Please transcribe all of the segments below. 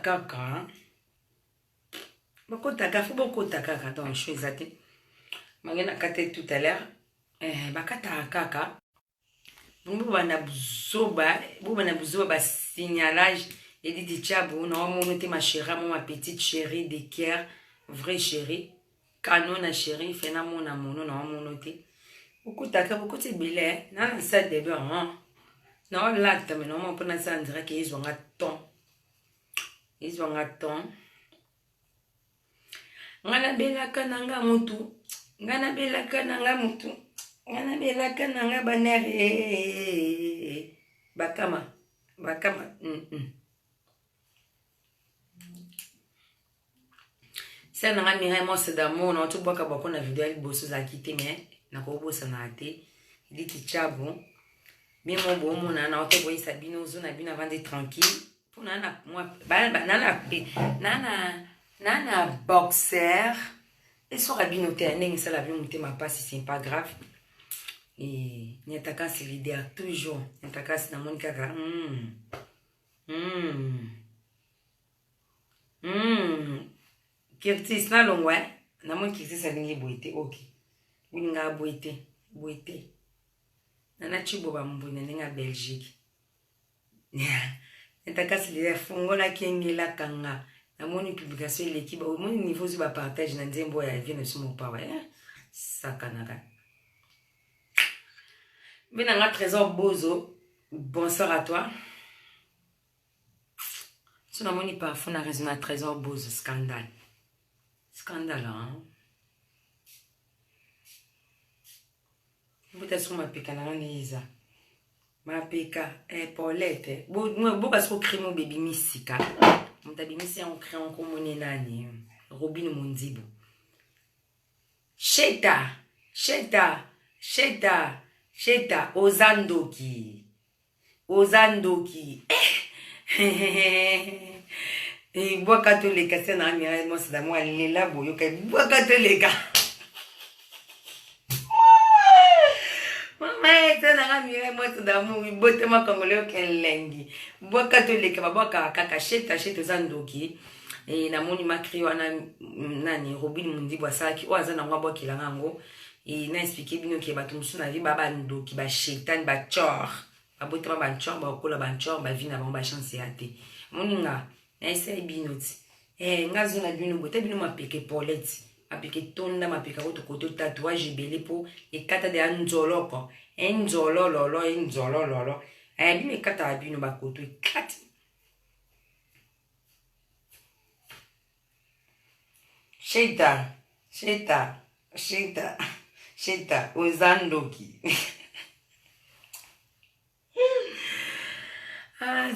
kaka. Beaucoup taka, faut beaucoup taka dans les choses à dire. Mangena kate tout à l'heure. Bakata kaka. Bana buzoba ba signalage et dit tchabo non mon te ma chérie ma petite chérie de cœur vraie chérie canon na chérie fait na mon amour non mon te beaucoup taka beaucoup c'est belé na ça de bien non là mais non on peut na ça dire qu'ils ont un ton ngana bela kananga mutu ngana bela kananga mutu ngana bela kananga banere bakama c'est na ngami moi c'est d'amour non tu bois ka bako na vidéo il bosso za quitter mais na ko bossa na te dit tchabo bien mon bon mon na o te boy sabino zo na bina vendre tranquille pour nana moi nana boxer et sur rabino te neng ça la vie monter ma passe c'est pas grave et nyataka c'est l'idée toujours nyataka c'est na monika ka Kirtis na longwa na mon kirtis alingi boite ok winga boite nana chibo ba mbona ninga Belgique nyataka c'est l'idée fongola kengela kanga na mon publication l'équipe au mon niveau sur ba partage na nzembo ya vie ne sumo pa sakanaka Benanga Trésor Bozo, bonsoir à toi. Tu n'as pas parfois raison à Trésor Bozo, scandale. Scandale, hein? Vous êtes sur ma péka, na Lisa. Ma péka, Paulette. Vous parce que crime au baby missika. Mon tabi missi en créant comme mon nani. Robin Mondibo. Sheta, Ozandoki. Bois catholique, c'est un ami, moi c'est d'amour, elle est là, boyo, bois catholique. Maman, c'est un ami, moi c'est d'amour, il botte ma congolais, qu'elle lengi. Bois catholique, bois kaka, cheta, Ozandoki. Et na moni makri wana nani Robin Mundi Boisaki oaza na ngwa kilanga ngo et na expliquer bino ke bato musu na vi baba ndo ki ba shetan ba chor ba botama ba chor ba kola ba chor ba vina ba chance ate moninga na essaye bino ti ngazo na bino bota bino mapeke Paulette apeke tonda mapeka ko to koto tatouage belé po e kata de anzoloko enzolololo bino kata bino ba koto e kati Sheta, Ozandoki.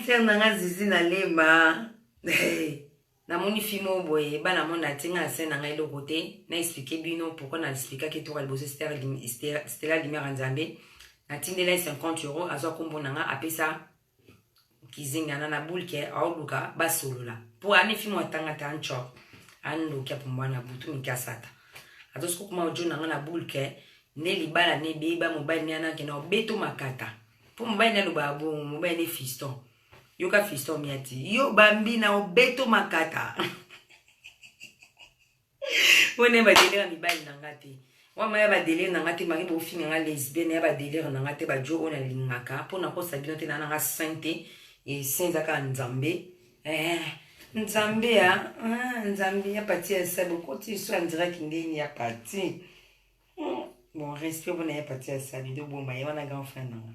C'est un zizi na lema. Na moni fimo boye, ba na mona tinga se na ngai lokote, na expliquer bino pourquoi na expliquer que toi le bosser c'était la lumière en Zambie. Na tindela 50 €, azo kombo nanga apesa kizinga na bulke auluka ba solola. Pour ani fimo tanga tancho. Ando kia pumbana butu mikasata atos ko kuma ojo na bulke ne libala ne beba mobile ni ana kena beto makata po mobile na lubabo mobile ne fiston yoka fiston miati yo bambi na obeto makata wone ba délire mi bali nangate wa maya ba délire nangate mari bo finga nga lesbienne ya ba délire nangate ba jo ona lingaka po na ko sabino te na nga sainte et saint aka nzambe Nzambe ya parti ya sabu koti so en direct ndeni ya parti. Bon respect bon ya parti ya sabu do bomba ya wana grand frère nanga.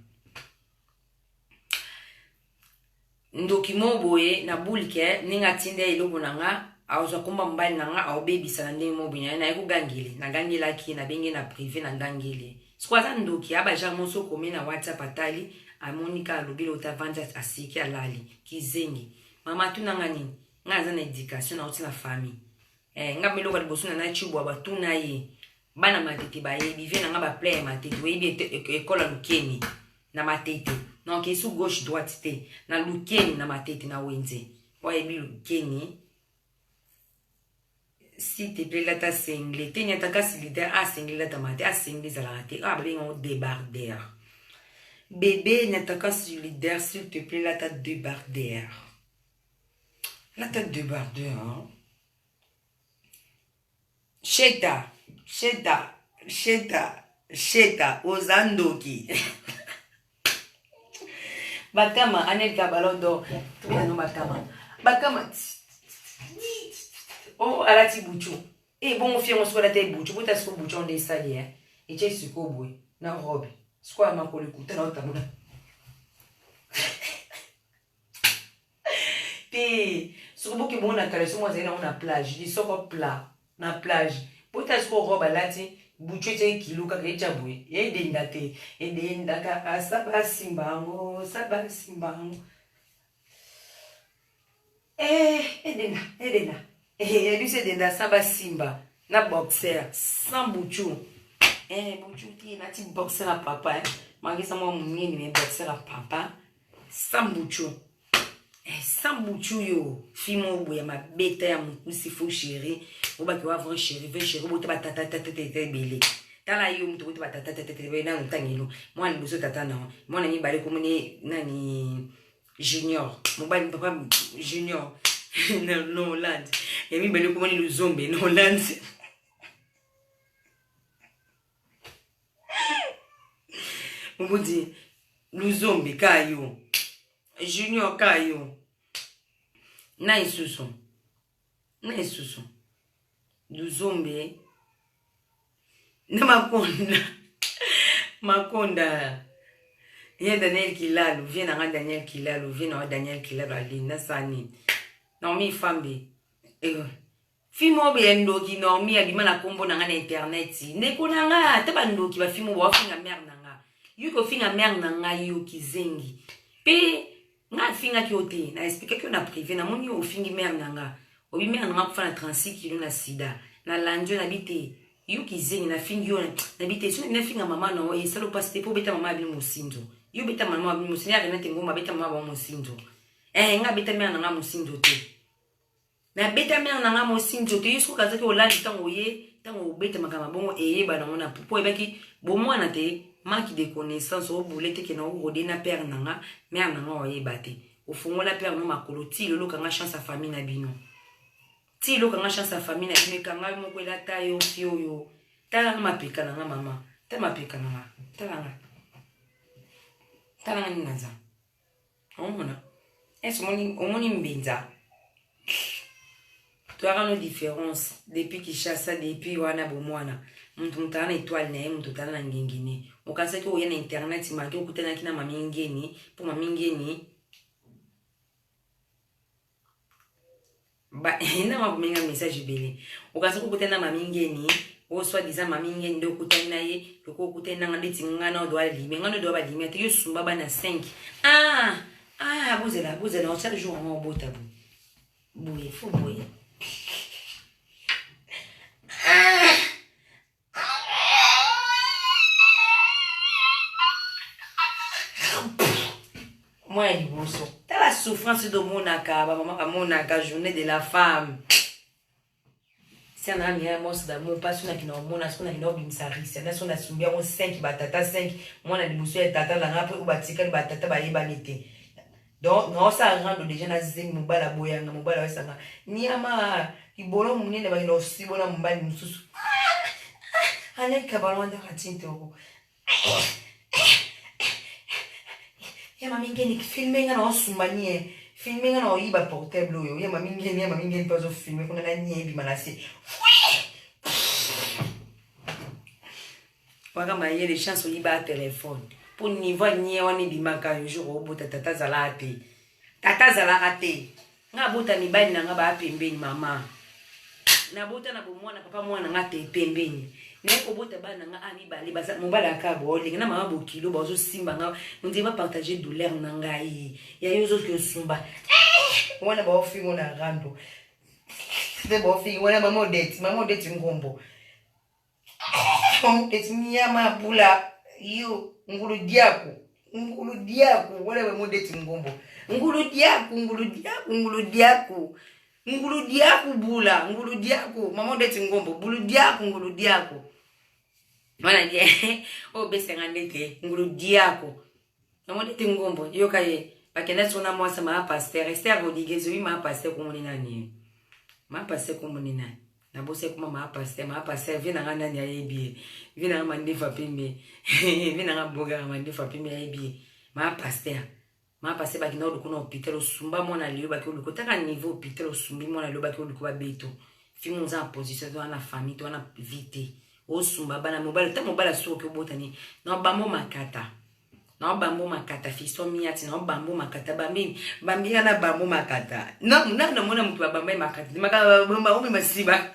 Ndoki moboye na bulke ninga tinde ilobo nanga auza komba mbali nanga au baby sana ndeni moboye na eko gangile na gangela ki na benge na privé na gangile. Skwaza ndoki aba jamo so komi na WhatsApp atali a Monica lobilo utavanja asiki alali kizengi. Mama tunanga nini ngaza na éducation na otina famille ngamelo ka liboso na chibwa batuna ye bana matete ba yebi vena nga ba play matete we bi école lukeni na matete donc esu gauche droite te na lukeni na matete na wenze wa yebi lukeni si te plaît la ta single te nyata ka solidaire a single la ta mate a single za la te a blinga o débardeur bébé nyata ka solidaire s'il te plaît la ta débardeur La tête de bardeur, hein. Sheta, Sheta, Sheta, Sheta, Ozandoki. Bakama, Anel Ballon d'Or. Non, Bakama. Bakama. Oh, à la tibouchou. Et bon, on fait on soit la tête bouchou. Vous t'as bouchon des saliers. Et tu es sur quoi, boy? Na robe. Soit ma collègue, t'es dans ta moula. Puis, sur beaucoup de monde a calé, sur moi, c'est dans la plage. Je dis, sur plat, na plage. Pour t'as sur robe, là, tu bouchou, tu es kilo, quand tu es chaboué. Et des dates, et des dates, ça va simbango, ça va simbango. Edena. Lui c'est Denda, ça va simba. Na boxer, sans bouchou. Bouchou, tu na ti boxer à papa. Malgré ça, moi, mon mais boxer à papa. Sans bouchou. Sans bouchou, yo. Fimo, bouya, ma bête, ya mon coup, s'il faut chéri. Ou bah, tu vas voir chéri, ou tu vas tata, belé. Tala yo, tu vas tata, belé, dans le tangelo. Moi, je suis tata, non. Moi, je suis balé comme nani junior. Mon bal, papa, junior. Non, Hollande. Et mi belle comment le zombie, non, Hollande. On vous dit, le zombie, kayo. Junior, kayo. Na isusu. Le zombie. Na Makonda. Il y a Daniel Kilalo. Viens à Daniel Kilalo. Viens à Daniel Kilalo. Alina Sani. Non, mi famille. Fimo be ndoki no mi abima na kombo na internet. Neko na nga te ba ndoki ba fimo ba finga mer na nga. Yuko finga mer na nga yo kizengi. Pe nga finga ki ote na explique que na privé na moni o fingi mer na nga. Obi mer na nga kufa na 36 kilo na sida. Na lanjo na bite. Yo kizengi na fingi yo na bite so na finga mama no e salo paste po beta mama bi musindo. Yo beta mama bi musindo ya na ngoma beta mama ba musindo. Nga beta mer na nga musindo te. Na beta mer na nga musindo te yusko kaza ke olandi tango ye tango beta makama bongo ba na ngona popo ebaki bo mwana te manque de connaissance o boulete ke na o rodé na père na nga mer na nga oyeba te o fongola père no makolo ti lolo kanga chance à famille na bino ti lolo kanga chance à famille na bino kanga mo kwela tayo fio yo tala nga mapeka na nga mama ta mapeka na nga tala nga ni naza omona omoni mbenza. Tu as nos différences depuis Kishasa, depuis wana bomwana. Muntu mutana étoile na muntu tana na ngengene. Okasa ko yana internet maki okutana kina mami ngeni, po mami ngeni. Ba ina mabumenga message belé. Okasa ko okutana mami ngeni, o soit disant mami ngeni ndo okutana ye, ko okutana ngandeti ngana do alime, ngana do ba lime te yo sumba bana 5. Bozela on chaque jour on bota bu. Bouye, faut bouyer. Moi, il bosso. T'as la souffrance de Monaka, maman, Monaka, journée de la femme. Si on a mis un mot d'amour, pas sur la qui n'a pas sur la qui n'a pas une sarri, c'est là sur la soumbia, on 5 batata 5, moi la bosso et tata la rap ou batika batata ba yebanete. Donc, non, ça rend déjà na zing mobala boyanga mobala wasanga. Niama, ibolo munene ba ino sibona mbali mususu. Allez, kabalonda ratinte oko. Ya mamingeni filmenga na osumanie filmenga na oyiba portable yo ya mamingeni pas o filmer kuna na nyebi manasi waka maye les chances oyiba téléphone pour niveau nye wani bimaka un jour obota tata zala raté nga bota ni bani na nga ba pembeni mama na bota na bomwana papa mwana nga te pembeni. Neko bota bana nga ami bali baza mobala ka bolinga na mama bokilo bazo simba nga on va partager douleur na ngai ya yozo ke sumba wana ba ofingo na rando te ba ofingo wana mama odeti ngombo nyama bula yo ngulu diako wala ba modeti ngombo ngulu diako bula ngulu diako mama odeti ngombo bulu diako ngulu diako. Mana dia o besenga ndete ngulu diako. Mama dete ngombo yo kaye bakenda sona moi ça m'a pasteur Esther Rodriguez oui m'a pasteur comme on nani m'a pasteur comme on nani na bosse comme m'a pasteur vient na nani ayebi vient na mande fa pembe vient na boga mande fa pembe ayebi m'a pasteur bakina oluko na hôpital osumba mwana lelo baki oluko taka niveau hôpital osumbi mwana lelo baki oluko ba beto fimu za en position dans la famille toi na vite osumba bana mobile ta mobile so ke botani na bambo makata na bambo makata fiso miati na bambo makata bambi na bambo makata na mona mtu bamba makata maka bamba umi masiba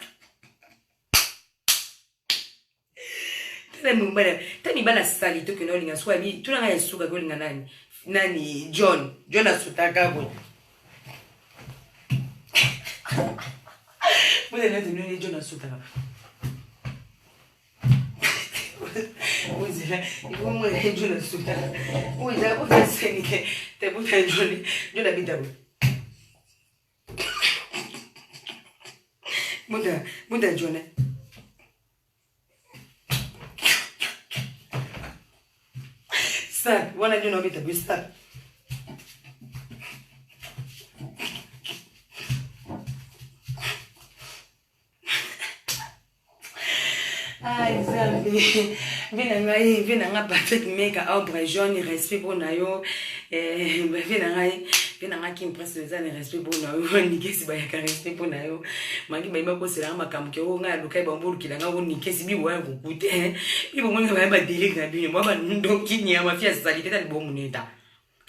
tani bana sali to ke no linga so abi tuna nga yesuka ko linga nani John asutaka bo Mwenye nani John asutaka Mwenye John asutaka Mwenye senike te buta John abita bo Muda John Start, wana John abita bo start Vina nga Patrick Meka Aubre jaune respect pour nayo vina nga Kim Prince les années respect pour nayo ni kesi ba ya respect pour nayo mangi ba imako sera makamke o nga lukai ba mbulu kilanga o ni kesi bi wa kukute bibo mwenga ba délire na binyo ba ndo kinya mafia salite ta libo muneta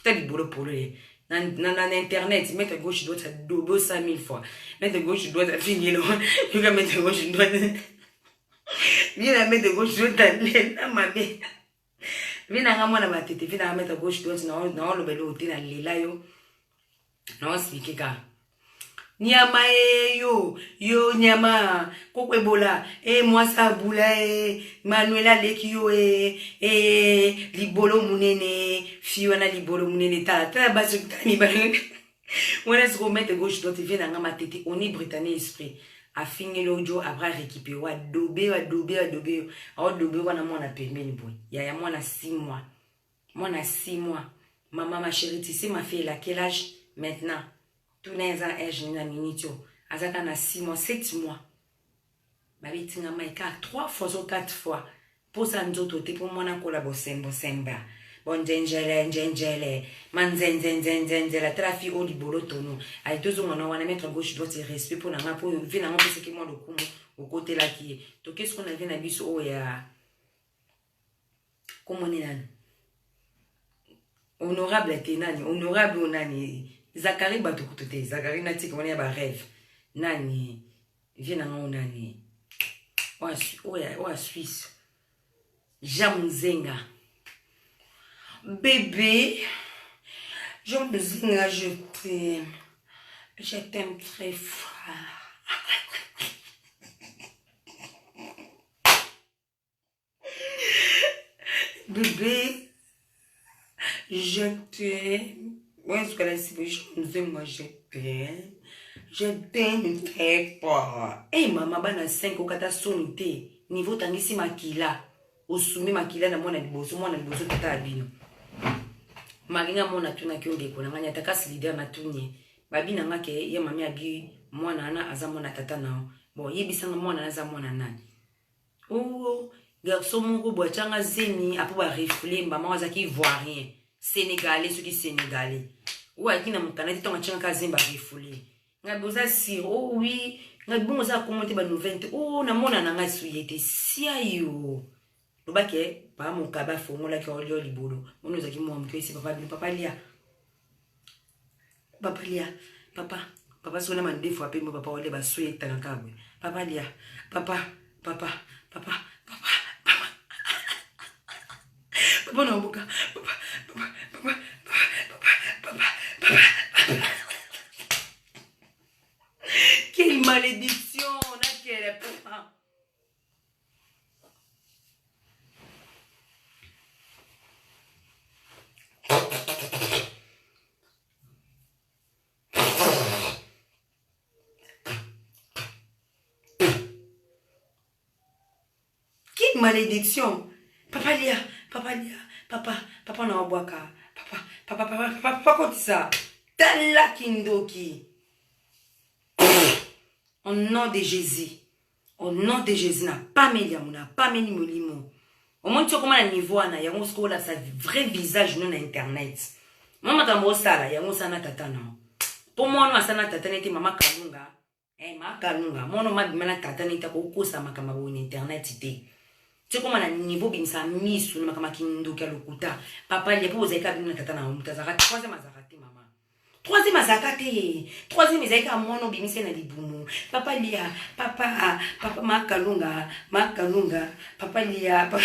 ta libo polo na internet mettre gauche droite ça dobo 5000 fois mettre gauche droite finir tu vas mettre gauche droite Viens la mettre de gauche droite na mabe. Viens na mwana matete, viens na mettre gauche droite na lo belo hotel na lela yo. Na osiki ka. Nyama yo nyama kokwebola mwasa bula Manuela leki yo libolo munene fiona libolo munene ta basu tani ba. On est sur mettre gauche droite viens na matete on est britannique esprit. A fini l'audio après récupérer wa dobe a dobe wana mwana pembeni boy ya mwana 6 mois mwana 6 mois maman ma chérie tu sais ma fille elle a quel âge maintenant tout les ans âge na minitio azaka na 6 mois 7 mois babi tinga maika 3 fois ou 4 fois pour ça nzoto te pour mwana kola bosemba bon njengele manzenzenzenzenze la trafi au libolo tono ay deux on a mettre gauche droite respect pour na pour vina ngo c'est que moi le coup au côté là qui to qu'est-ce qu'on a vu na biso o ya comment on est là honorable tenani honorable onani Zakari batukutote Zakari nati comment ya ba rêve nani vina ngo nani o Suisse Jamzenga bébé, je t'aime très fort. Bébé, je t'aime. Ouais, ce que là, c'est je t'aime. Je t'aime très fort. Eh, maman, bana 5 au kata sonité. Niveau tangisi makila. Osumi makila na mwana liboso tata abino. Maringa mona tuna kyo de kona nganya takasi leader na tunye babina ngake ye mami abi mwana ana azamona tata nao bon yebisanga mwana na azamona nani oh garçon moko boachanga zeni apo ba refler mama wazaki ivoirien sénégalais ceux qui sénégalais ou akina mukana tonga changa kazemba refler ngaboza si oh oui ngabonza commenter ba nouvelle oh na mona na ngai suyete sia yo Lobake, pa mon kaba fongola ki olio libolo. On nous a dit moi mke si papa lia. Papa sona man deux fois pe mo papa ole ba souye tanakabwe. Papa lia. Papa. Papa no buka. Papa. Quelle malédiction, na quelle papa. Quelle malédiction. Papa na wabwaka. papa kotisa tala kindoki. Au nom de Jésus. Au nom de Jésus, n'a pas mis n'a pas mis molimo. Au moins, tu sais comment le niveau a, y a sa vrai visage non internet. Moi, makambo sala, y a sana tata non. Pour moi, non sana tata n'était maman kalunga. Ma kalunga. Moi, non ma bimana tata n'était ko sa makama bo internet ité. Tu sais comment le niveau bimsa mis sur makama kindo kalukuta. Papa, il y a pas osé kabina tata na umtazara troisième azarati maman. Troisième azakate, troisième ezaka mono bimise na libumu. Papa lia, papa makalunga, papa lia, papa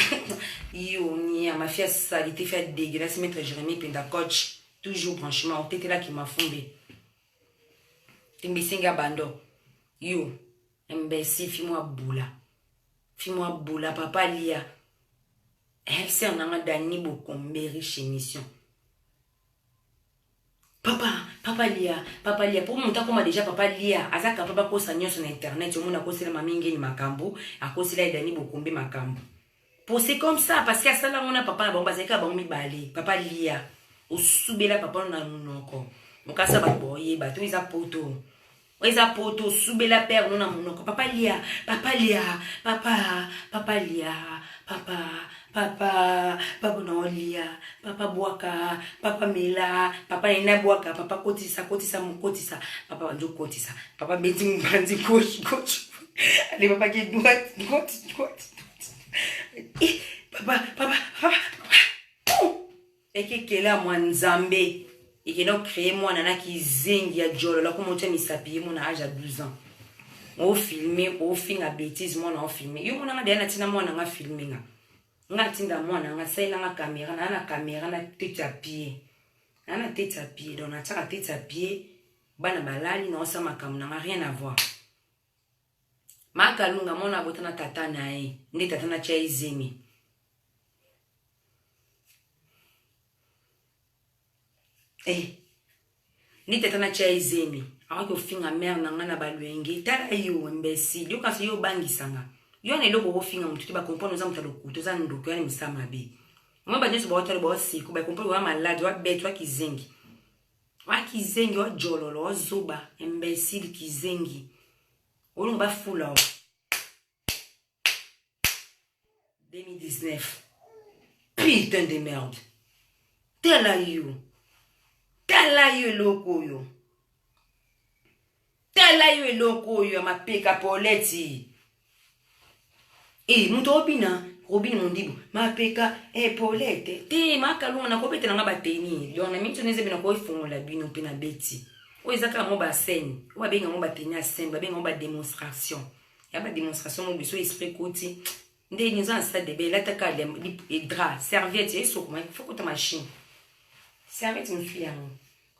yo ni ma fille ça il était fait dégueulasse maître Jérémie Penda coach toujours franchement on était là qui m'a fondé. Timbisinga bando. Yo, imbécile fimo boula papa lia. C'est un an d'année beaucoup riche émission. Papa lia, pour mon temps comme déjà papa lia, azaka papa ko sanyo sur internet, yo mona ko sela mamingi ni makambo, ako sela idani bokombe makambo. Pour c'est comme ça parce que ça là on a papa bon bazeka bon mi balé, papa lia, o subela papa na munoko. Mokasa ba boye ba to iza poto. Iza poto subela père no na munoko, papa lia, papa no lia, papa boaka, papa mela, papa ina boaka, papa kotisa, papa banjo kotisa, papa beti mbandi coach. Allez papa qui droite. Papa. Et que là moi nzambe, et que donc créer moi nana qui zingi ya jolo là comment tu m'isapie mon âge à 12 ans. On filmer, on film à bêtise moi on filmer. Yo mon nga dena tina moi nga filmer nga. Nga tinda mwana nga saila nga caméra na tête à pied. Na tête à pied donc na tata tête à pied bana balali na osama kam na rien à voir. Makalunga mona botana tata nae ndi tata na cha izemi. Ndi tata na cha izemi. Ako finga mère na nga na balwenge tala yo imbécile yo kasi yo bangisanga. Yo ne loko finga mutu ba comprendre za mutalo kuto za ndoko ya misama be. Moi ba nyeso ba hotele ba siku ba comprendre wa malade wa bête wa kizengi. Wa kizengi wa jololo wa zoba imbécile kizengi. Olunga ba fula. 2019. Putain de merde. Tala yo loko yo. Tala yo loko yo ma peka poleti. Muto Robin Mondibo, ma peka, Paulette, te, ma kalou, na kopete na nga bateni. Yon, na minto neze bina koi fongo la bino pena beti. O ezaka mo ba scène, o abenga mo bateni a scène, abenga mo ba démonstration. Ya ba démonstration mo biso esprit koti. Nde nizo an stade de be, la taka le drap, serviette, eso kuma, faut que ta machine. Serviette me fia mo.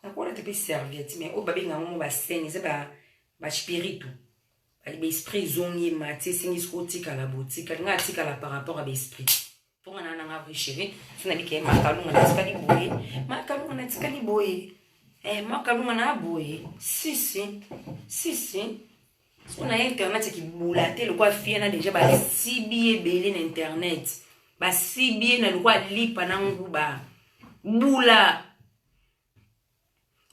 Na ko la te pe serviette, mais o babenga mo ba scène, ze ba spiritu. Ba esprit zongi mati singi skotika la boutique nga tika la par rapport à l'esprit pour nga na nga chérie sona bike makalunga na tikali boye makalunga na tikali boye makalunga na boye si sona internet qui boulate le quoi fiena déjà ba sibié belé na internet ba sibié na le quoi lipa na nguba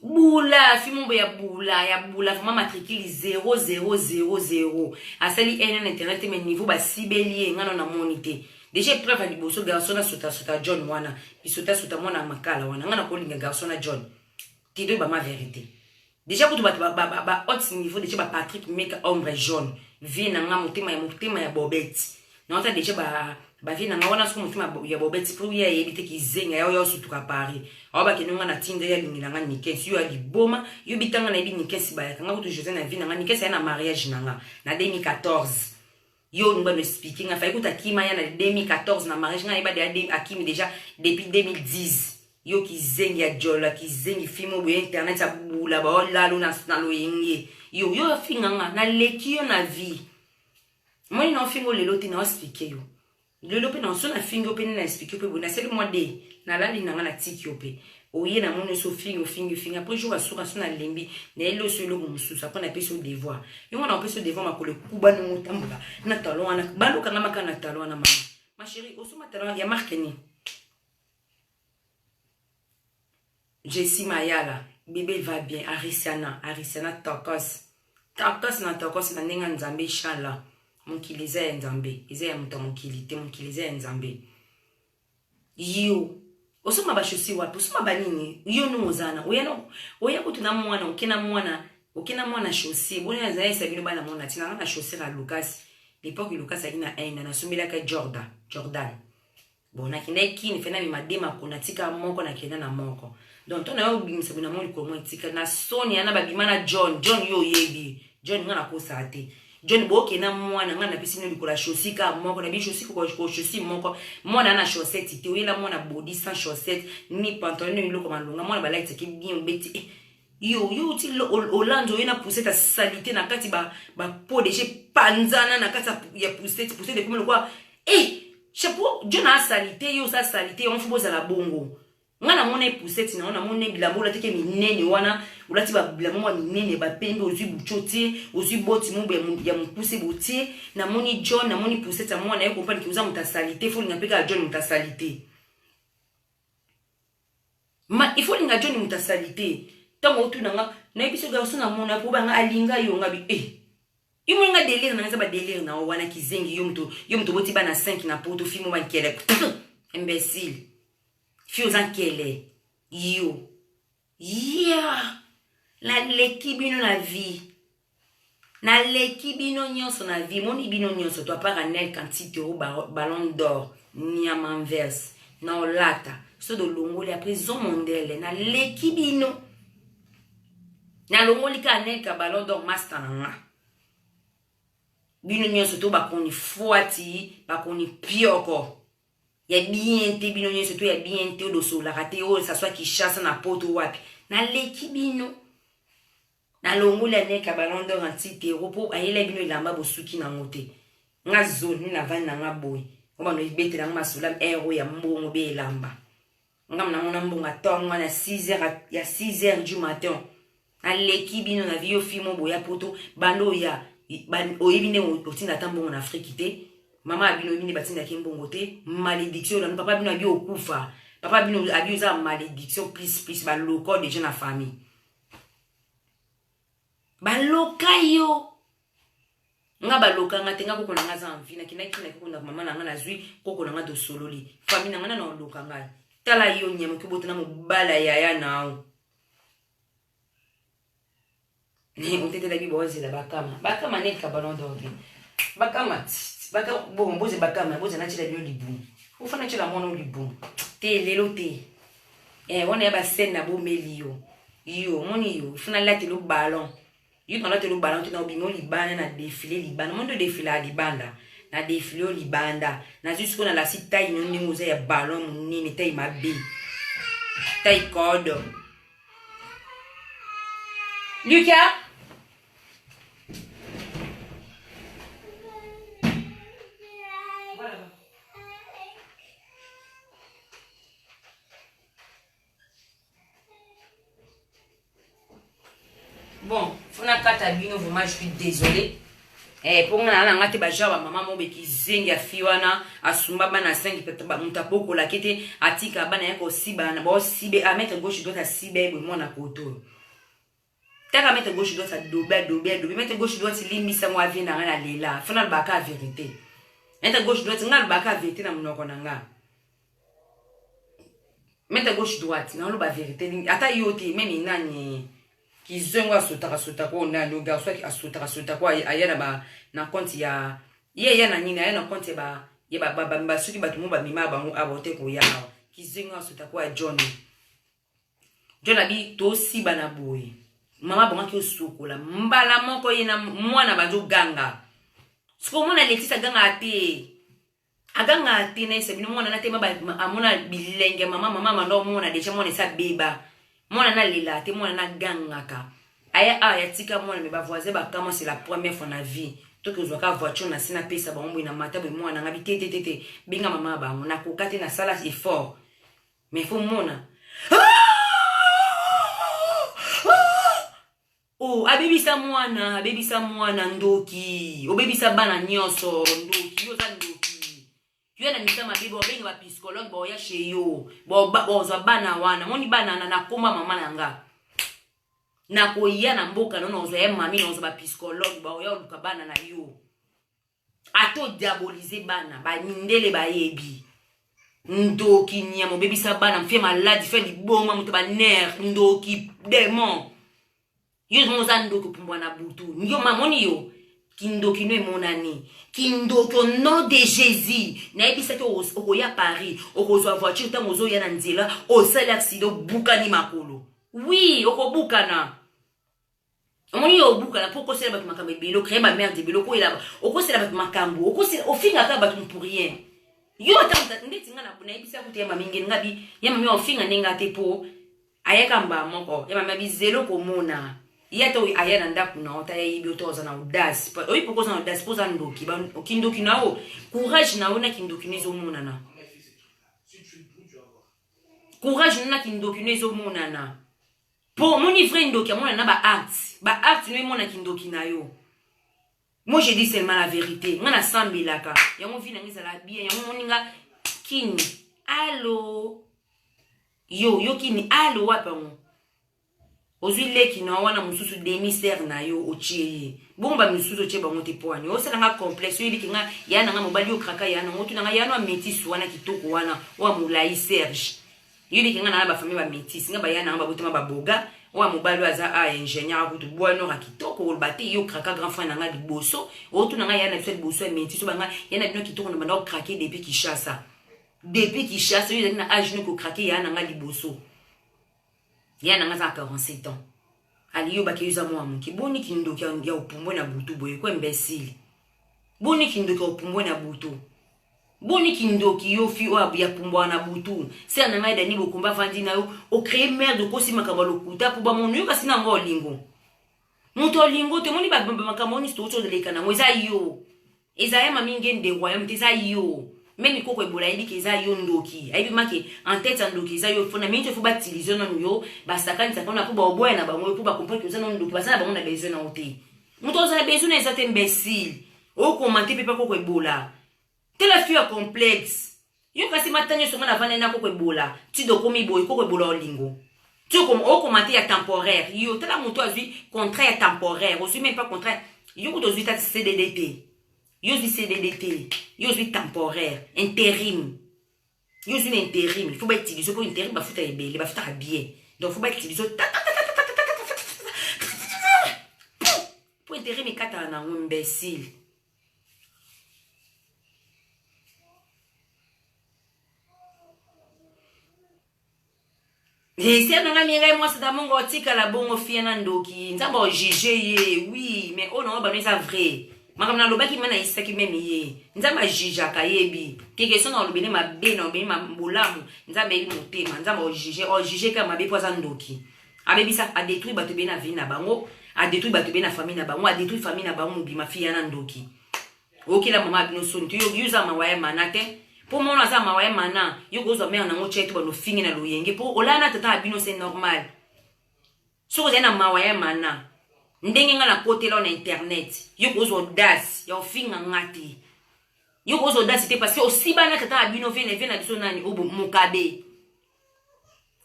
Boula, fimombo ya boula, vraiment matricule 0000. Asali en internet mais niveau ba sibelier ngano na monité. Déjà preuve à liboso garçon na sota John wana, puis sota mona makala wana ngana ko linga garçon na John. Tido ba ma vérité. Déjà pour ba haut niveau déjà ba Patrick Meka ombre jaune. Vie na nga motema ya bobette. Na ota déjà ba vie na nga wana so motema ya bobette pour ya éviter ki zenga ya sutuka Paris. Oba kenunga na tinda ya lingilanga nikesi yo aliboma yo bitanga na bi nikesi ba kanga kutu José na vie na nga nikesi na mariage nanga na 2014 yo ngba no speaking afa ikuta kima ya na 2014 na mariage nga iba de akimi déjà depuis 2010 yo kizengi ya jola kizengi fimo bo internet abula ba lalo na lo yenge yo finga na leki yo na vie moi na fingo lelo tina expliquer yo lelo pe na so na fingo pe na expliquer pe bo na sel mo de na lali na nga na tikiope oye na mone so fingo après jour asura so na lembi na elo so lo mususa pa na peso devoir yo na peso devoir makole kuba no mutambula na talon na balo kana makana talon na mama. Ma chérie, au suma talon ya marque ni Jessie Mayala, bébé va bien. Arisiana Tokos. Tokos na Tokos na nenga nzambe shala. Monkilize nzambe. Ize ya muta monkilite, monkilize nzambe. Yo. Osoma bashosi wapi? Osoma banini? Yo numozana. Oya kutuna mwana, okena mwana shosi. Boni na zaye sabino bana mwana. Tina na shosi na Lucas. L'époque Lucas a na enda na sumila ka Jordan. Bon, na kina kini fena mi madema kuna tika moko na kina na moko. Donc on a oublié ça na moli ko mo tika na Sonia na babimana John yo yebi. John ngana ko sate. John boke na mwana ngana pisi no likola chaussika moko na bi chaussika ko chaussika moko. Mwana na chaussette ti wela mwana body sans chaussette ni pantalon ni loko malunga mwana ba like ki bien beti. Yo ti Orlando yena poussette salité na kati ba po de chez panzana na kati ya poussette de comme quoi chapeau John a salité yo sa salité on faut boza la bongo ngana mona poussette na ona mona bilamo la teke minene wana ulati ba bilamo wa minene ba pembe ozu buchoti ozu boti mumbe ya mukuse boti na moni John na moni poussette mwana yeko mpani kiuza muta salité faut ngapeka John muta salité ma il faut linga John muta salité tango otu nanga na ebiso ga usuna mona po ba nga alinga yo ngabi Yo nga délire na ba délire na wana kizengi yo mto boti bana 5 na poto fimo ba kele. Imbécile. Fio zan kele. Yo. Yeah. La lekibino na vie. Na lekibino nyonso na vie. Moni bino nyonso to pa ranel quantité au ballon d'or. Niaman verse. Na olata. So do longoli après zon mondele na lekibino. Na longoli ka nel ka ballon d'or master na. Bino nyonso to bakoni fuati, bakoni pioko. Ya bien te bino nyonso to ya bien te do so la rate o ça soit qui chasse na poto wapi. Na leki bino. Na longola ne ka ballon d'or anti ropo ayele bino ilamba bosuki na ngote. Nga zone na vana nga boy. Oba no ibete na masula ero ya mbongo be lamba. Nga mna mona mbonga tonga na 6h du matin. Na leki bino na vio fimo boya poto bando ya oyebine otinda tambongo na Afrique te mama abino oyebine batinda kimbongo te malédiction na papa bino abi okufa papa bino abi uza malédiction plus ba loko de jeune famille ba loka yo nga ba loka nga tenga koko na nga za mvina kina koko na mama na nga na zui koko na nga do sololi famille na nga na loka nga tala yo nyama kibotana mobala yaya nao on t'était d'habitude boze la bakama net ka ballon d'or bakama bon boze bakama boze na tila bio libu ufana tila mona libu te lelo te on ya ba scène na bo melio yo moni yo ufana la telo ballon yo na telo ballon te na obimo libana na défilé libana mondo défilé a libanda na défilé libanda na jusqu'o na la sita ino ndingo ya ballon nini tay mabe tay code Lucas. Bon, fona kata bino vraiment je suis désolé. Pour nga na ngate ba jawa mama mo be kizengi afiwana asumba bana 5 petaba mutapoko la kete atika bana yako siba na bo sibe a mettre gauche droite sibe bo mona koto. Taka mettre gauche droite dobe mettre gauche droite limisa mo avina na lela. Fona baka vérité. Mettre gauche droite nga baka vérité na munoko nanga. Mettre gauche droite na lo ba vérité ata yote même nani kizengo asota ko na lo garçon qui asota ko ayana ba na compte ya ye na nini ayana compte ba ye ba suki batu mo ba mima ba ngo abote ko ya kizengo asota ko John abi to si bana boy mama bonga ki osukola mbala moko yena mwana bazo ganga siko mona letisa ganga ate aganga ate na ese bino mwana na tema ba amona bilenge mama ndo mona deja mona sa beba mwana na lila te mwana na gangaka aya tika mwana me ba voisin ba kama c'est la première fois na vie to que zoka voiture na sina pesa ba ombo na mata be mwana ngabi tete binga mama ba na kokate na sala effort mais faut mona oh abebisa mwana ndoki obebisa bana nyoso ndoki yo za ndoki yo na misama bibi obenga ba psychologue ba ya chez yo bo za bana wana moni bana na komba mama nanga na koya na mboka no zo ya mami no zo ba psychologue ba ya luka bana na yo ato diaboliser bana ba mindele ba yebi ndoki nyamo bebi sa bana mfie malade fait liboma muto ba nerf ndoki démon yo mo za ndoki pumbwa na butu nyo mamoni yo kindoki no monani kindoki au nom de Jésus na ebisa ke okoya Paris okozwa voiture tango zo ya na nzela o sala accident bukani makolo oui okobukana omoni yo bukana pour kosela batu makambe belo créer ba merde belo ko ela okosela batu makambo okosela ofinga ka batu pour rien yo tanta ndeti ngana na ebisa kutia mamingi ngabi ya mami ofinga nenga te po ayeka mba moko ya mami bizelo komona yato ayana ndaku na ota yibi otoza na audace oyi pokoza na audace poza ndoki ba kindoki nao courage na ona kindoki nezo monana courage na kindoki nezo monana pour mon vrai ndoki amona na ba art no mona kindoki na yo. Moi je dis seulement la vérité ngana sambilaka yango vina ngizala bien yango moninga kini allo yo kini allo wapango ozwi leki na wana mususu demi-sœur na yo ochie bomba misusu che bango te poani osala nga complexe yo likinga yana nga mobali okraka yana ngotu na nga yana wa métis wana kitoko wana wa mulai Serge yo likinga na ba famille ba métis nga ba yana nga ba botema ba boga wa mobali aza a ingénieur kutu bwana ra kitoko olbate yo kraka grand frère na nga liboso otu na nga yana fait liboso ya métis banga yana bino kitoko na banda okrake depuis Kinshasa yo na âge no ko krake yana nga liboso yana nga za 47 ans aliyo bakiyuza mwa muki boni kindoki ya upumbwe na butu boye ko imbécile boni kindoki upumbwe na butu boni kindoki yo fi wa ya pumbwa na butu se na ngai dani bokumba fandi na yo o créer merde ko si makamba lokuta po ba monu yo kasi na ngo lingo muto lingo te moni ba makamoni sto to de lekana mo za yo ezaya mamingi nde royaume te za yo même koko ebola ibi keza yo ndoki aibi make en tête ndoki za yo fona minto fo ba utiliser na yo ba sakani sa kona po ba oboya na bango po ba comprendre que ça non ndoki ba sa bango na besoin na ote muto za besoin na ça imbécile o commenter pepa koko ebola te la fille complexe yo kasi matanyo so na vana na koko ebola ti do komi boy koko ebola olingo tu comme o commenter ya temporaire yo te la muto azui contraire temporaire aussi même pas contraire yo ko dozui ta CDDT yo suis CDDT, yo suis temporaire, intérim. Yo suis intérim, il faut pas utiliser pour intérim, bah foutre belle, bah foutre bien. Donc faut pas utiliser pour intérim et quatre ans imbécile. Et si on a mis moi c'est dans mon gotika la bonne fille nandoki, ça va juger oui, mais oh non, bah mais c'est vrai. Makamna lobaki mana isaki meme ye nzamba jija kayebi keke sona lobene mabe na obeni mambolamu nzamba ebi motema nzamba o juger ka mabe poza ndoki abebisa a détruire bato be na vie na bango a détruire bato be na famille na bango a détruire famille na bango bi mafia na ndoki okila mama bino sonto yo yuza mawaya manate pour mon aza mawaya mana yo gozo mère na ngo chetu bano fingi na loyenge pour olana tata bino c'est normal so na mawaya mana ndenge nga na kote la na internet yo kozo audace ya ofinga ngati yo kozo audace te parce que aussi bana tata abino vene biso nani obo mukabe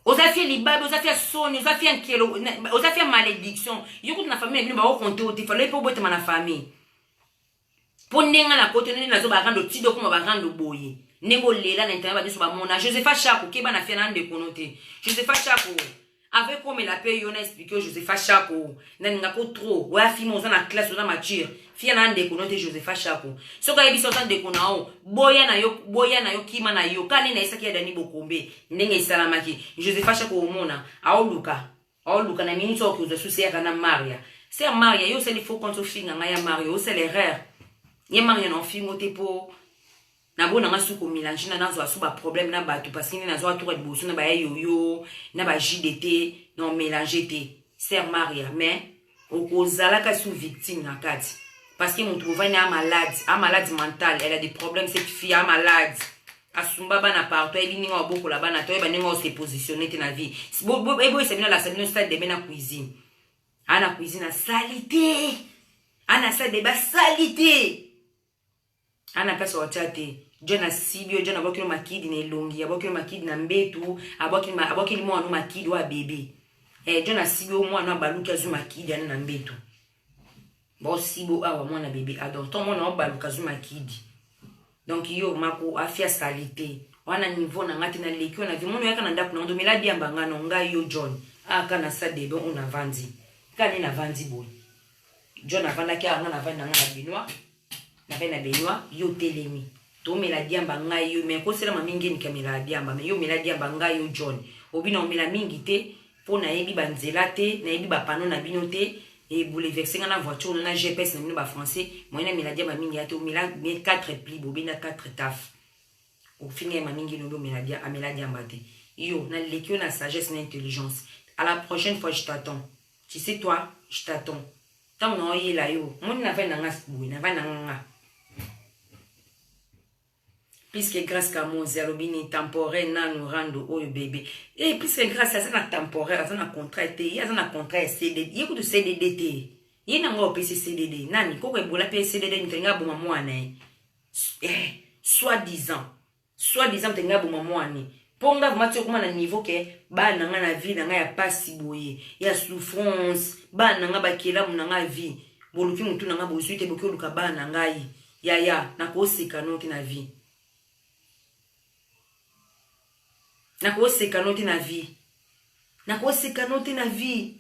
ozafia libabe ozafia soni ozafia nkelo ozafia malédiction yo koto na famille bino ba o compter te fallait pas bote na famille pour ndenga na kote nini nazo ba rando tido kuma ba rando boye nengo lela na internet ba biso ba mona Josepha Chako ke bana fia na ndekonote Josepha Chako avec comme la paix, on a expliqué Josepha Chako. N'a pas trop. Ouais, fille, on a la classe, on a mature. Fille, on a des connotés Josepha Chako. Ce qu'il y a des sortes de connotés. Boya na yo, kima na yo. Kani na isa kia dani bokombe. Nenge salamaki. Josepha Chako au mona. Aoluka na minute au que je suis serre na Maria. C'est Maria. Yo c'est il faut qu'on se finisse na ya Mario. C'est l'erreur. Ye Maria non film au tepo. Na bona ngasuko milange na nazo asuba problème na batu parce que nazo atoura liboso na ba yoyo na ba JDT non mélanger té sœur Maria mais okozala ka sous victime na kati parce que mon trouva na malade mentale elle a des problèmes cette fille a malade asumba bana partout elle ninga oboko la bana to ba ninga se positionner te na vie ebo c'est bien la salle stade de bena cuisine ana cuisine salité ana salle de ba salité ana pesa wachate John a sibio, John a bokilo makidi na elongi, a bokilo makidi na mbetu, a bokilo mo anu makidi wa bébé. John a sibio mo anu baluki azu makidi anu na mbetu. Bo sibo awa mo na bébé adore. Ton mo na baluki azu makidi. Donc yo mako afia salite. Wana niveau na ngati na lekio na vimono yaka na ndaku na ndo meladi ya mbangano nga yo John. Aka na sa debe on avandi. Kani na vandi boy. John avanda ki anga na vanda na Benoît. Na venda Benoît yo telemi. To meladi ya mbanga yo me ko sela mamingi ni meladi ya mbanga yo meladi ya mbanga yo John. Obi na omela mingi te po na yebi banzela te na yebi ba pano na bino te et bouleverser na voiture na GPS na bino ba français moyena meladi ya mamingi ya te omela 4 plis bobi na 4 taf. Au final, ma mingi no meladi ambate. Yo, na lekio na sagesse na intelligence. À la prochaine fois, je t'attends. Tu sais toi, je t'attends. Tant on y là yo, mon na va na ngasbou, na va na nga. Puisque grâce à mon zerobini temporaire na nous rendre au bébé. Et puisque grâce à ça na temporaire, ça na contrat té, ya ça na contrat CDD. Yeko de CDD té. Yena ngo PC CDD. Nani ko ebola PC CDD ntenga bo mwana. Soi-disant tenga bo mamwani ponga vumati okuma na niveau ke ba nanga na vie nanga ya pasi boye ya souffrance ba nanga bakela munanga vie boluki mutu nanga bozuite boki oluka ba nanga yi ya na ko seka noti na vie na ko seka noti na vie na ko seka noti na vie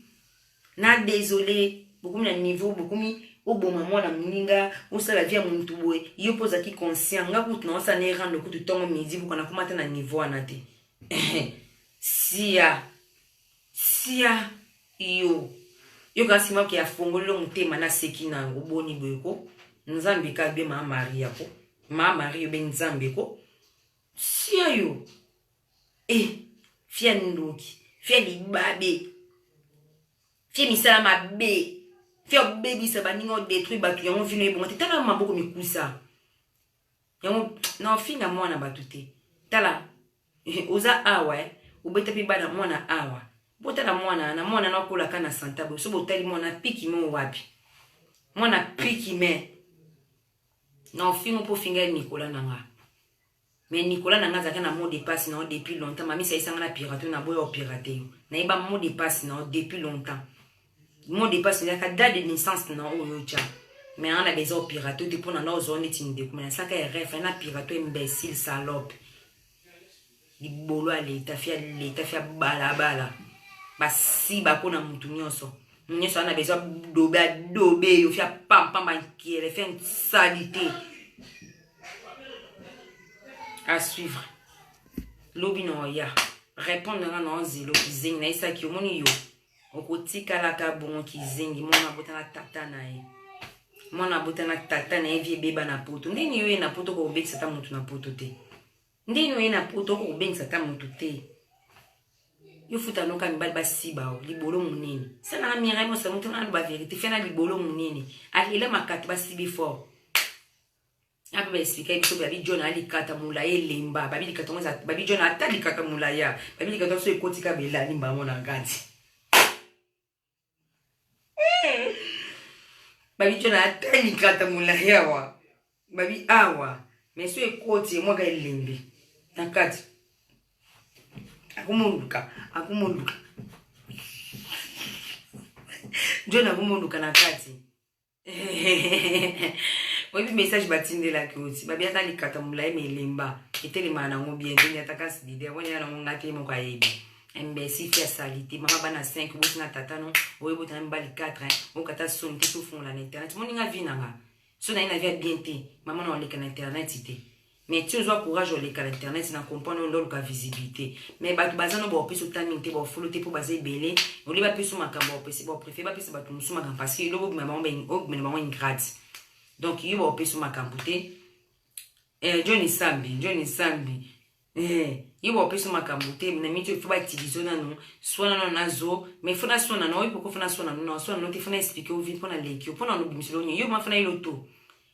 na désolé bokumi na niveau bokumi oboma mwana mninga osala via muntu boye yo poza ki conscient nga kutu na osa ne rendre kutu tongo midi buko na komata na niveau anate sia yo kasi ma ki afongolo mutema na seki na oboni boyeko nzambe ka be ma Maria ko ma Maria be nzambe ko sia yo fia ndoki fia libabe fia misala mabe fia baby sa baningo détruit batu yango vino ebongo te tala maboko mikusa yango na finga mwana batute tala oza awa ubeta pi bana mwana awa bota na mwana na kola kana santabo so botali mwana piki mo wapi mwana piki me na fingo po finga Nicolas nanga mais Nicolas nanga zaka na mot de passe na depuis longtemps mami sa isanga na pirate na boyo pirate na iba mot de passe na depuis longtemps. Mon dépasse il y a date de naissance na oyocha mais on a des autres pirates tu pour na zone timide mais ça ka ref na pirate imbécile salope libolo ale ta fia bala basi bakona mutu nyonso ana besoin dobe yo fia pam qui elle fait une salité à suivre lobino ya répondre na zelo kizing na isa ki omoni yo okotika la ka bon kizingi mona botana tata na e mona botana tata na vie beba na poto ndeni yo na poto ko bekisa ta mutu na poto te ndeni yo na poto ko bekisa ta mutu te yo futa no kan ba siba o libolo munene sana amira mo sa mutu na ba vérité fena libolo munene alile makati ba sibi fort abe expliquer biso babi John ali kata mula elemba babi likata mo za babi John atali kata mula ya babi likata so ekotika bela limba mo na ngati babi John atali kata mula yawa babi awa mais so ekoti mo ga elembi nakati akumunduka John akumunduka nakati oui message batinde la koti babi atali kata mula emelemba etelema na ngo bien ndeni atakasi dide abonya na ngati mo ka yebi imbécile fia salité mama bana 5 boti na tata non oye boti na mbali 4 on kata son te fond la internet mon nga vie nanga so na ina vie bien te maman na leka na internet te mais tu as courage au leka na internet na comprendre ndolo ka visibilité mais batu bazano bo peso timing te bo follow te po baze belé oli ba peso makambo pesi bo préfet ba peso batu musuma kan parce que lobo maman ben og ben maman ingrate donc yo bo peso makambo te Johnny Sambi yo peso makambo te na mito faut ba utiliser na no soit na nazo mais faut na so na no ipo faut na so na no so na no te faut na expliquer au vite pour na leki pour na no bimiselo yo ma fana iloto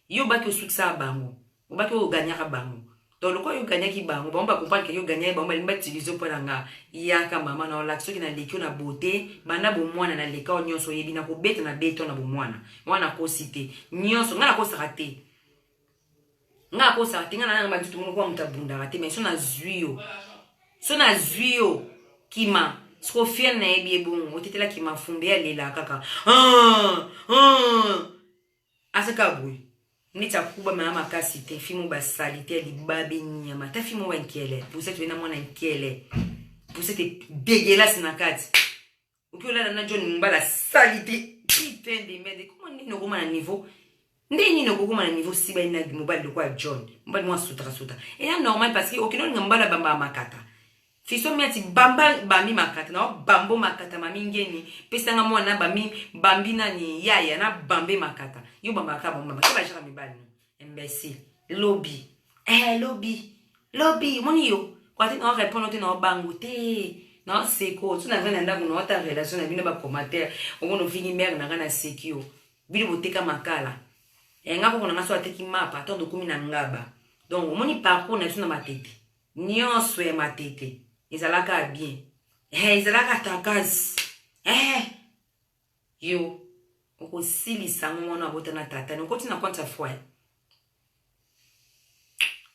yo ba ke suksa bango o ba ke o gagner bango donc le quoi yo gagner ki bango ba comprendre que yo gagner bango ba utiliser pour nga ya ka mama na la so ki na leki na beauté bana bo mwana na leka o nyonso yebi na ko beta na beto na bo mwana ko cité nyonso nga na ko sarate nga ko sa tinga na ngamba tutu ko mutabunda kate mais so na zuyo kima sko fier na ebi bon otetela kima fumbe alela kaka asaka boy nita kuba mama makasi te fimo ba salite libabe nyama ta fimo wa nkele pour ça tu na mwana nkele pour ça te dégueulasse na kati ukiola na John mbala salite putain de merde comment ni no na niveau ndeni no kokoma na niveau siba ina mobile de quoi John mbali moi sutra et là normal parce que okino ngambala bamba makata fiso miati bamba bami makata na bambo makata mami ngeni pesa nga mwana bambi nani yaya na bambe makata yo bamba ka bomba ba shaka mibali imbécile lobby moni yo kwa te na répondre te na bango te non c'est quoi tu na vena ndako na ta relation na bino ba commentaire omono fini mère na kana sekio bino boteka makala nga ko na so ateki mapa to dokumi na ngaba donc omoni parcours na tuna matete nyonso ya matete ezalaka bien ezalaka takazi yo oko silisa ngona bota na tata no kotina kwanta fois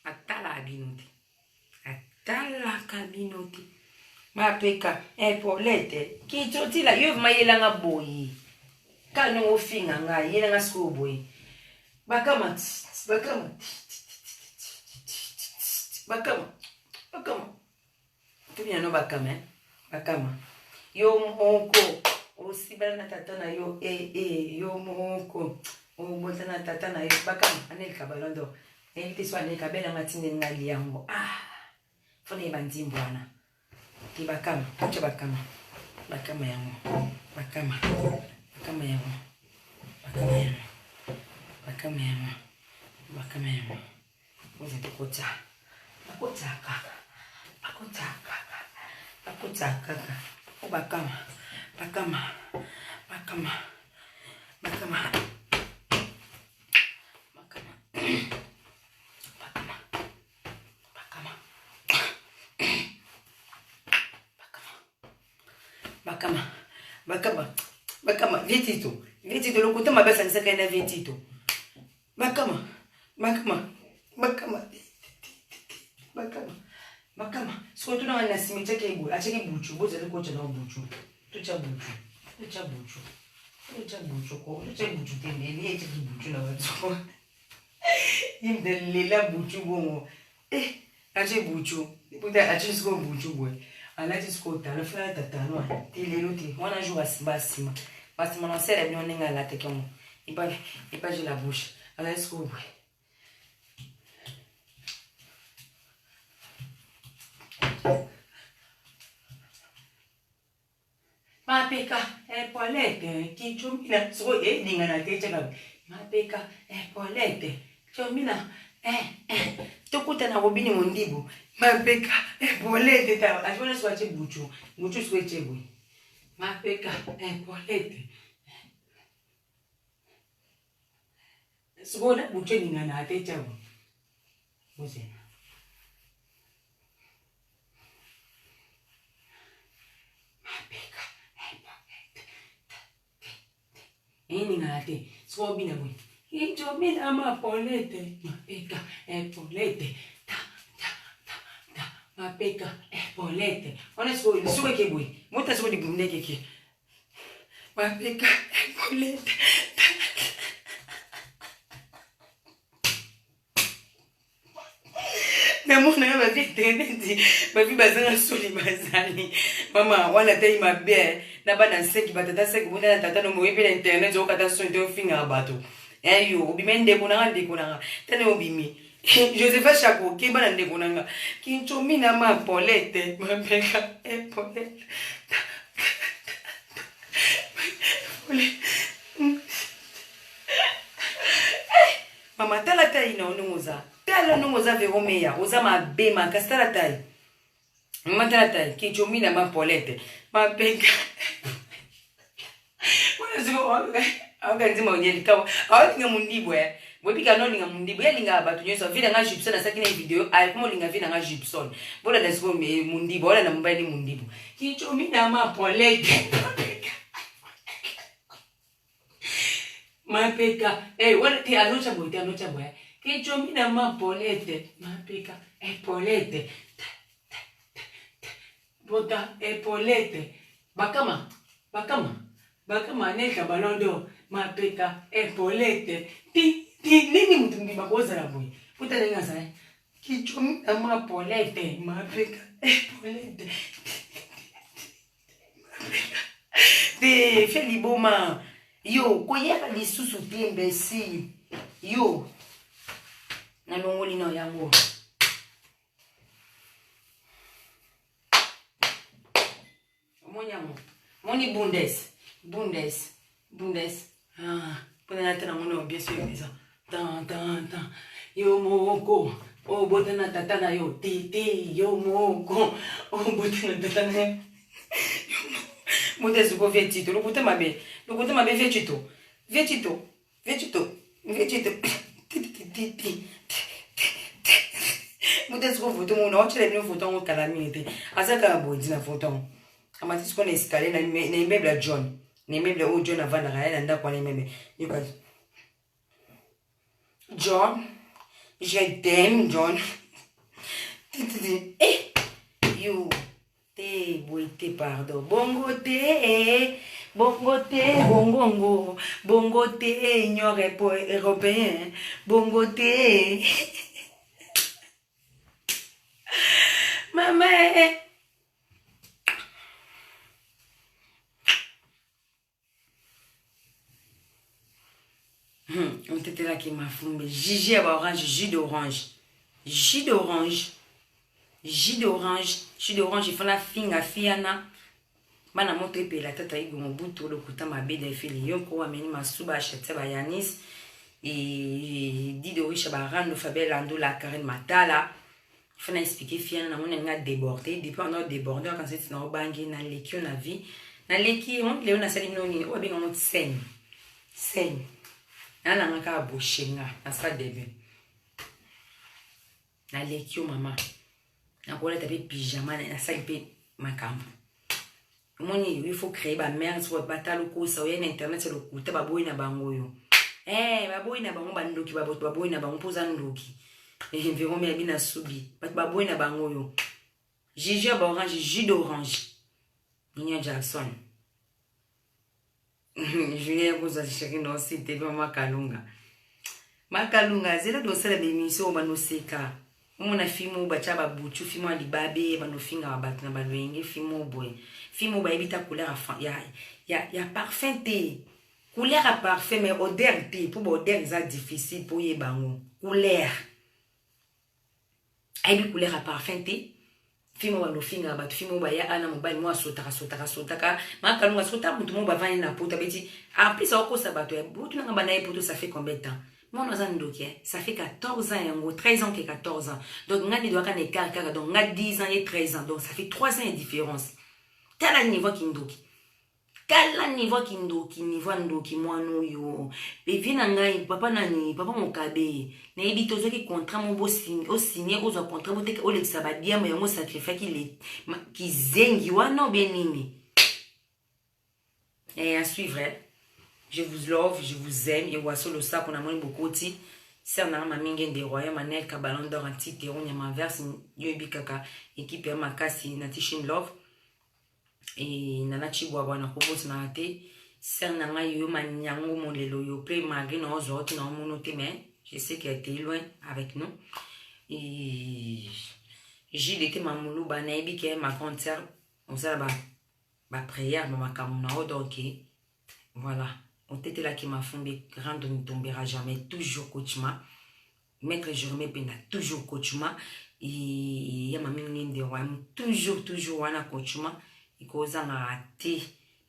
atala kabinote ma peka Paulette ki totila yo mayela nga boyi kano ofinga nga yela nga sko boyi bakama tunya no bakama yo moko osibala na tata na yo yo moko obota na tata na yo bakama anelka balondo invite so anelka bela matinde na liango fone bandimbwana ti bakama acha bakama yango bakama yango Uze tukota bakama vitito lokuta mabasa nisaka na vitito bakama so tuna na simita ke bu acheke buchu boza ko tshana buchu tucha buchu tembele echeke buchu na batho imdelela buchu bongo ache buchu iputa ache sko buchu boy alati sko tala fa tatano telelo te wana jour basima na sere bi oninga la te komo ipa je la bouche ala sko boy ma peka Paulette ki chomina so ninga na te chaka ma peka Paulette chomina tokuta na robini mondibo ma peka Paulette ta ajona so ache buchu so eche boy ma peka Paulette so na buchu ninga na te chaka mose Ningate, so bina boy. Injo mina ma Paulette, ma peka Paulette. Ma peka Paulette. Onesko suwe ke boy. Mota so di bumne ke. Ma peka Paulette. Namona ba vitenzi, ba vi bazanga soli bazali. Mama wana tei mabe na bana seki batata seki bunda na tata no moyepe na internet zo kata so ndio finga bato. Yo obimende kuna ngande tane obimi. Josepha Chako ke bana nde kuna nga. Kinchomi na ma Paulette, ma peka Paulette. Mama tala tai na onunguza. Tala nunguza veromeya, oza ma bema kastala tai. Mama tala tai kinchomi na ma Paulette. Ma peka. Wana ziko anga nzima onyeli kawa. Awalinga mundibwe. Webika no linga mundibu ya linga abatu nyoso vile nga Gibson asaki na video ay kuma linga vile nga Gibson bola dasiko mundibu wala na mbaye ni mundibu kichomi na ma Paulette mapeka wala ti anocha boy Kichomina mapolete. Mapika. Epolete. Bota epolete. Bakama. Neka balondo. Mapika. Epolete. Nini mtu mbibakoza la boy. Puta lenga sa. Kichomina mapolete. Mapika. Epolete. Te feli boma. Yo, koyaka lisusu te imbécile. Yo. Na longoli no yango. Moni bundes. Ah, pona na tana mono bien sûr maison. Tan. Yo moko. Oh, botana tatana yo. Titi, yo moko. Oh, botana tatana. Bundes go vetito. Lo bote mabe vetito. Bundes go voto mo no chele no voto mo calamité. Azaka bondi na voto. Amati qu'on escalé na immeuble à John. Na immeuble où John avant na raela nda kwa immeuble. John, je t'aime John. Eh, you te boite pardon. Bongo te, ignore po européen. Bongo te. Maman. On était là qui m'a fumé. Gigi à orange, jus d'orange. Jus d'orange, il faut la finga fiana. Mana moto epe la tata igo mobuto le kuta mabeda efili yonko ameni masuba achete ba Yanis et Dido Richa barando Fabel ando la Karen Matala. Il faut expliquer fiana na mona nga débordé depuis on a débordé quand c'est na obangi na leki on a vie na leki on léon na sali noni o benga mot scène na nga boshenga na sa début na leki o mama na kola tape pyjama na sa ipe makambo. Il faut créer ba mère sur batalo ko sa oyen internet c'est le kuta baboy na bango yo. Baboy na bango bandoki baboy na bango poza ndoki. Environ mais bina subi. Baboy na bango yo. Gigi à orange, jus d'orange. Nia Jackson. Julien koza chaki no site ba makalunga zela do sala be mission ba no seka. Mona fimo bachaba buchu fimo alibabe bano finga babat na balwenge fimo boy. Fimo ba ebita couleur ya parfum te. Couleur à parfum mais odeur te pour odeur ça difficile pour yebango. Couleur. Aibi couleur à parfum te. Fimo bano finga bat fimo ba ya ana mobile moi sotaka. Makalunga sota mutu mo ba vani na pota beti. En plus ça ko sabato ya butu na bana poto ça fait combien de temps? Moi, ça fait 14 ans, 13 ans que 14 ans. Donc, on a des doigts qui sont donc, on a 10 ans et 13 ans. Donc, ça fait 3 ans de différence. Tel niveau qui ndoki. Tel niveau qui ndoki, niveau ndoki, moi, no yo. Et vient ngai, papa mon kabe. N'a dit aux autres contrat, mon beau signe, au signé, aux autres contrats, au lex sabadia, mais on sacrifie qui zengi, wa no benini. Et à suivre, je vous love, je vous aime. Et voici le sac qu'on a moins beaucoup de c'est un arme à mingen des royaumes, manel, kabalon d'or, antique, et on y a ma verse, yobi kaka, équipe ma kasi, natishin love. Et nana chihuahua, na kobos na te. C'est un arme yo manyango mon lelo yo play malgré nos autres, non mon mais je sais qu'elle était loin avec nous. Et j'ai été ma moulou, banaïbi, qui est ma grande sœur, on sait là-bas, ma prière, ma kamuna, donc voilà. On était là qui m'a fondé, grand ne tombera jamais, toujours coachma. Maître Jérôme Pena, toujours coachma. Et il y a ma mine de roi, toujours wana coachma. Et cause en a raté.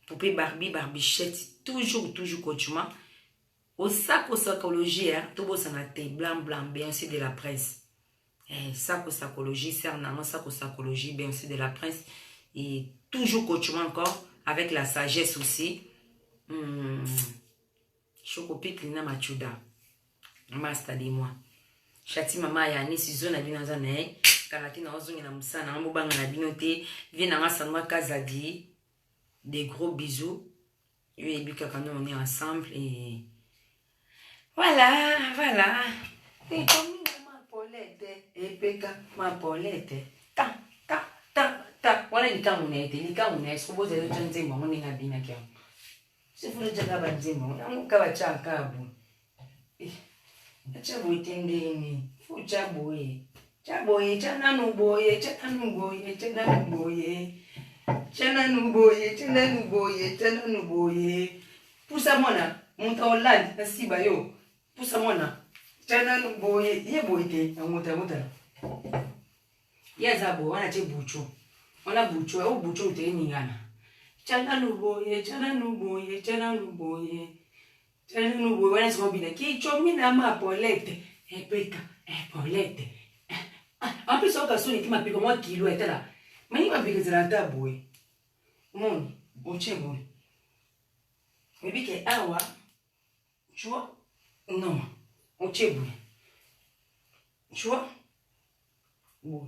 Poupée Barbie, Barbichette, toujours coachma. Au sac, au psychologie, tout beau s'en a été, blanc, bien sûr de la presse. Sac au psychologie, c'est un sac au psychologie, bien sûr de la presse. Et toujours coachma encore, avec la sagesse aussi. Chocopic lina machuda master de moi chati mama ya ni sizo na bino zane kalati na ozungi na musana na mbanga na bino te vient na sanwa kazadi des gros bisous et bika quand on est ensemble et voilà Te domina ma polete. Epeka ma polete. Ta, ta, ta, ta. Wana nikamunete. Nikamune. Sikuboze yo chanzimbo. Muni ngabina kia. Sifuru chaka banzimbo. Namuka bachaka abu. Chabu itendeni. Fu chabu e. Chaboye. Chananu boye. Chananu boye. Chananu boye. Chananu boye. Chananu boye. Chananu boye. Pusa mona. Monta Hollande. Nasiba yo. Pusa mona. Chananu boye. Ye boye te. Muta. Yazabo. Wana che bucho. Wana bucho. O bucho te ningana. Chananu boye. Chananu boye. Chananu boye. Chananu boye. Wana sikobina. Ki chomina ma polete. Epeka. Polete. En plus, on a sonné qui m'a pris comme un kilo. Et là. Mais il m'a pris que c'est la table. Mon. Au tchèbo. Et puis, que awa. Tu vois? Non. Au tchèbo. Tu vois? Bon.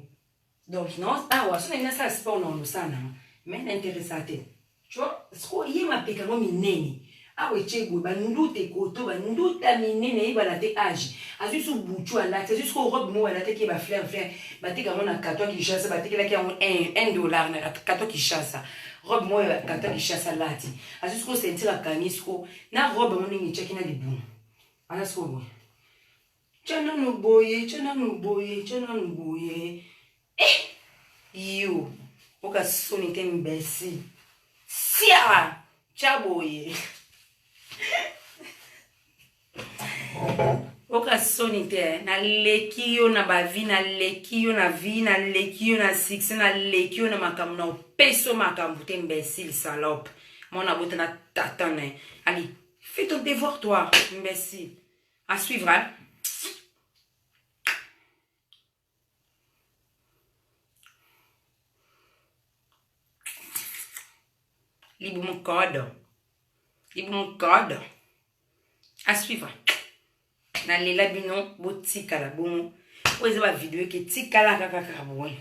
Donc, non, awa. Si on a ça, c'est pas on ça, non. Mais l'intéressé. Tu vois? Ce qu'il m'a pris comme un neni. Ah oui, tchèbo. Bah, nous te koto. Bah, nous ta minene. Bah, la te âge. Azu su buchu ala te jusqu'au robe mo ala te ki ba flair ba te ka mona kato ki chassa ba te ki la ki $1 na kato ki chassa robe mo kato ki chassa lati azu su senti la kanisko na robe mo ni cheki na libu ala so bo chana no boye yo oka soni te mbesi sia chaboye Oka sonite na lekio na bavi na lekio na vi na lekio na six na lekio na makam na peso makam te imbécile salope mon abote na tatane allez fais ton devoir toi imbécile à suivre hein? Libre mon code à suivre na lela bino botika la bon oza ba vidéo ke tika la kaka bon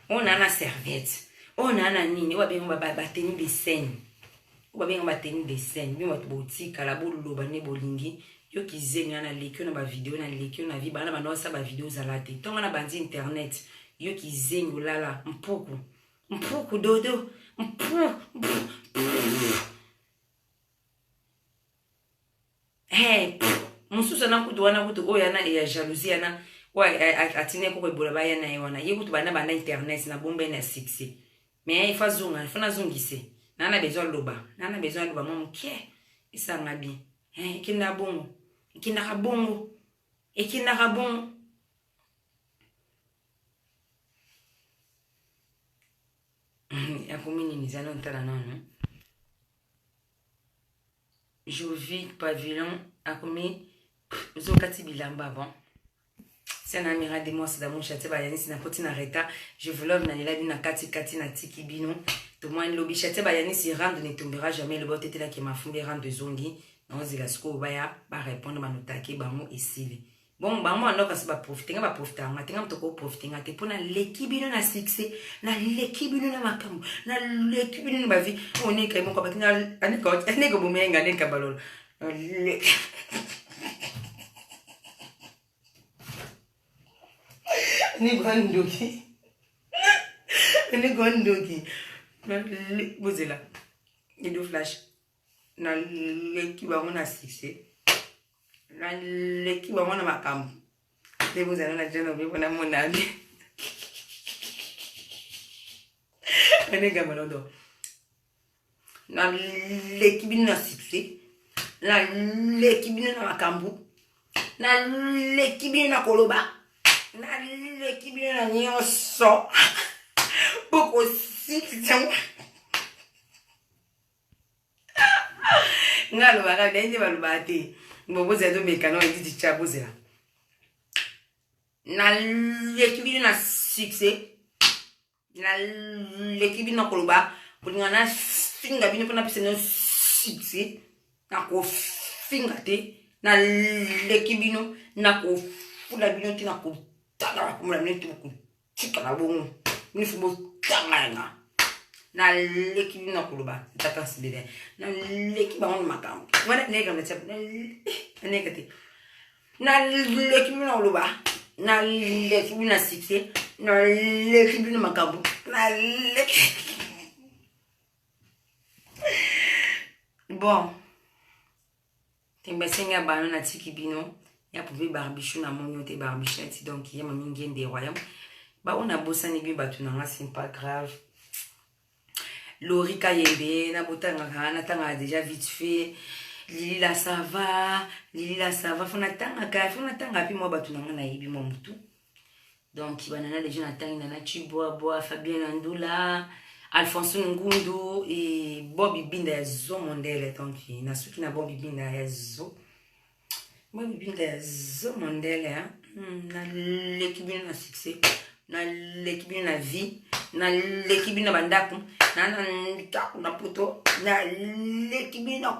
on a na serviette on a na nini wa benga ba tenue de scène wa benga ba tenue de scène bino botika la boloba ne bolingi yo kizenga na lekio na ba vidéo na lekio na vi bana bana sa ba vidéo za la te tonga na bandi internet yo kizengo lala mpuku dodo hey mususa na kutu wana kutu oya na ya jalousie na wa atine ko ebola ba yana yona ye kutu bana bana internet na bombe na succès mais il faut zunga zungise nana besoin loba mama kie isanga bien kina bongo ya komini nizana ntana non Jovi pavillon a commis Zokati bilamba bon. C'est un amira de moi c'est dans mon château bayani c'est n'importe n'arrêta je vlog na lila na kati na tiki bino to moi lobi château bayani si rendre ne tombera jamais le bot était là qui m'a fondé rendre zongi non zila sko baya ba répondre manotaki ba mo ici bon ba mo ando kasi ba profiter nga tenga mtoko profiter nga te pona l'équipe bino na succès na l'équipe bino na makamu na l'équipe bino ba vie on est quand même ko ba kina aneko bumenga ne kabalolo ni gondoki na bozela ni do flash na l'équipe ba mona succès na l'équipe ba mona makamu de bozela na jeno be bona monami anega malodo na l'équipe na succès na l'équipe na makambu na l'équipe na koloba na l'équipe na nyonso beaucoup si tiens ngalo baka dende balubate mbobo zedo mekano ndi chabozela na l'équipe na succès na l'équipe na koloba kulingana finga bino pona pese no succès na ko finga te na l'équipe no na ko fula bino te na ko tala ko mla netu ko tika na bongo ni fubo tanga na l'équipe na koloba tata sibede na l'équipe on makam wala nega mtsa na negati na leki bino oloba na leki bino succès na leki bino makambo na leki bon tembesenga bano na tiki bino ya pouvé barbichou na monyo te barbichette donc ya mami ngende royaume ba on a bossani bi batu na c'est pas grave Lori Kayembe na botanga kana tanga déjà vite fait Lili la ça va fona tanga pi moi batu na na yibi mo mutu donc banana les gens attendent na Chiboa Fabien Andula Alphonse Ngundu et Bobby Binda ya zo mondele donc na suki na Bobby Binda ya zo mondele hein na l'équipe na succès na l'équipe na vie na l'équipe na bandaku na poto na l'équipe na